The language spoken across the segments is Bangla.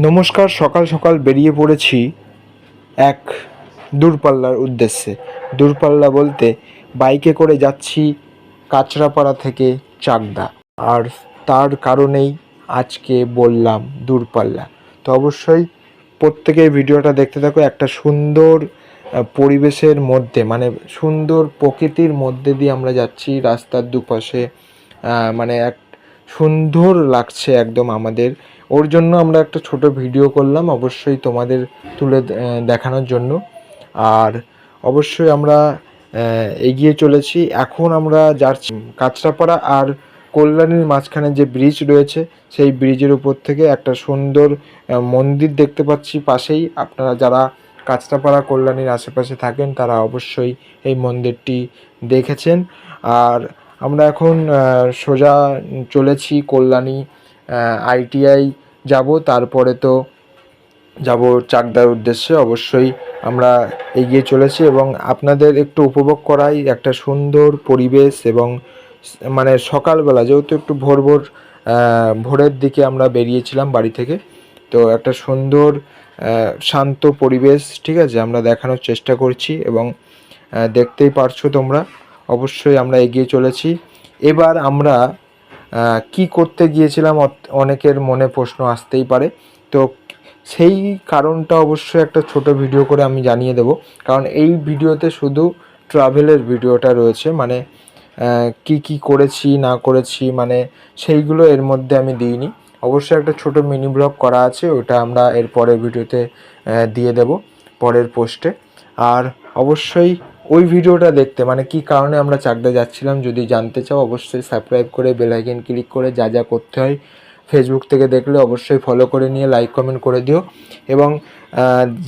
নমস্কার। সকাল সকাল বেরিয়ে পড়েছি এক দূরপাল্লার উদ্দেশ্যে। দূরপাল্লা বলতে বাইকে করে যাচ্ছি কাঁচরাপাড়া থেকে চাকদা। আর তার কারণেই আজকে বললাম দূরপাল্লা। তো অবশ্যই প্রত্যেকেই ভিডিওটা দেখতে থাকো। একটা সুন্দর পরিবেশের মধ্যে, মানে সুন্দর প্রকৃতির মধ্যে দিয়ে আমরা যাচ্ছি। রাস্তার দুপাশে মানে এক সুন্দর লাগছে একদম আমাদের। ওর জন্য আমরা একটা ছোট ভিডিও করলাম, অবশ্যই তোমাদের তুলে দেখানোর জন্য। আর অবশ্যই আমরা এগিয়ে চলেছি। এখন আমরা যাচ্ছি কাঁচরাপাড়া আর কল্যাণীর মাঝখানে যে ব্রিজ রয়েছে, সেই ব্রিজের উপর থেকে একটা সুন্দর মন্দির দেখতে পাচ্ছি পাশেই। আপনারা যারা কাঁচরাপাড়া কল্যাণীর আশেপাশে থাকেন তারা অবশ্যই এই মন্দিরটি দেখেছেন। আর আমরা এখন সোজা চলেছি কল্যাণী ITI যাব, তারপরে তো যাব চাকদার উদ্দেশ্যে। অবশ্যই আমরা এগিয়ে চলেছি এবং আপনাদের একটু উপভোগ করাই একটা সুন্দর পরিবেশ। এবং মানে সকালবেলা যেহেতু একটু ভোরের দিকে আমরা বেরিয়েছিলাম বাড়ি থেকে, তো একটা সুন্দর শান্ত পরিবেশ, ঠিক আছে, আমরা দেখানোর চেষ্টা করছি। এবং দেখতেই পারছো তোমরা। অবশ্যই আমরা এগিয়ে চলেছি। এবার আমরা কি করতে গিয়েছিলাম অনেকের মনে প্রশ্ন আসতেই পারে। তো সেই কারণটা অবশ্যই একটা ছোট ভিডিও করে আমি জানিয়ে দেব, কারণ এই ভিডিওতে শুধু ট্রাভেলের ভিডিওটা রয়েছে। মানে কি করেছি না করেছি মানে সেইগুলো এর মধ্যে আমি দিইনি। অবশ্যই একটা ছোট মিনি ব্লগ করা আছে, ওটা আমরা এর পরের ভিডিওতে দিয়ে দেব, পরের পোস্টে। আর অবশ্যই ওই ভিডিওটা দেখতে, মানে কি কারণে আমরা চাকদা যাচ্ছিলাম, যদি জানতে চাও অবশ্যই সাবস্ক্রাইব করে বেল আইকন ক্লিক করে যা যা করতে হয়, ফেসবুক থেকে দেখলে অবশ্যই ফলো করে নিয়ে লাইক কমেন্ট করে দিও। এবং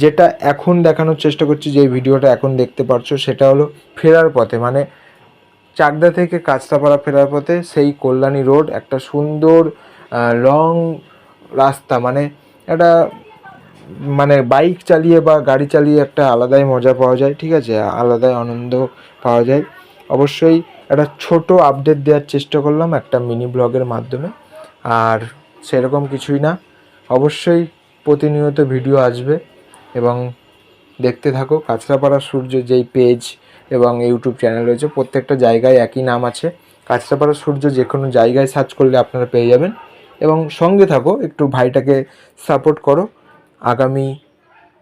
যেটা এখন দেখানোর চেষ্টা করছি, যে ভিডিওটা এখন দেখতে পাচ্ছ, সেটা হলো ফেরার পথে, মানে চাকদা থেকে কাঁচরাপাড়া ফেরার পথে সেই কল্যাণী রোড, একটা সুন্দর লং রাস্তা। মানে একটা মানে বাইক চালিয়ে বা গাড়ি চালিয়ে একটা আলাদাই মজা পাওয়া যায়, ঠিক আছে, আলাদাই আনন্দ পাওয়া যায়। অবশ্যই একটা ছোট আপডেট দেওয়ার চেষ্টা করলাম একটা মিনি ব্লগের মাধ্যমে। আর সেরকম কিছুই না, অবশ্যই প্রতিনিয়ত ভিডিও আসবে এবং দেখতে থাকো। কাঁচরাপাড়া সূর্য যেই পেজ এবং ইউটিউব চ্যানেল রয়েছে, প্রত্যেকটা জায়গায় একই নাম আছে, কাঁচরাপাড়া সূর্য। যে কোনো জায়গায় সার্চ করলে আপনারা পেয়ে যাবেন। এবং সঙ্গে থাকো, একটু ভাইটাকে সাপোর্ট করো। আগামী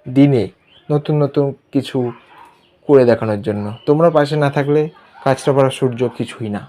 দিনে নতুন নতুন কিছু করে দেখানোর জন্য তোমরা পাশে না থাকলে কাঁচরাপাড়া সূর্য কিছুই না।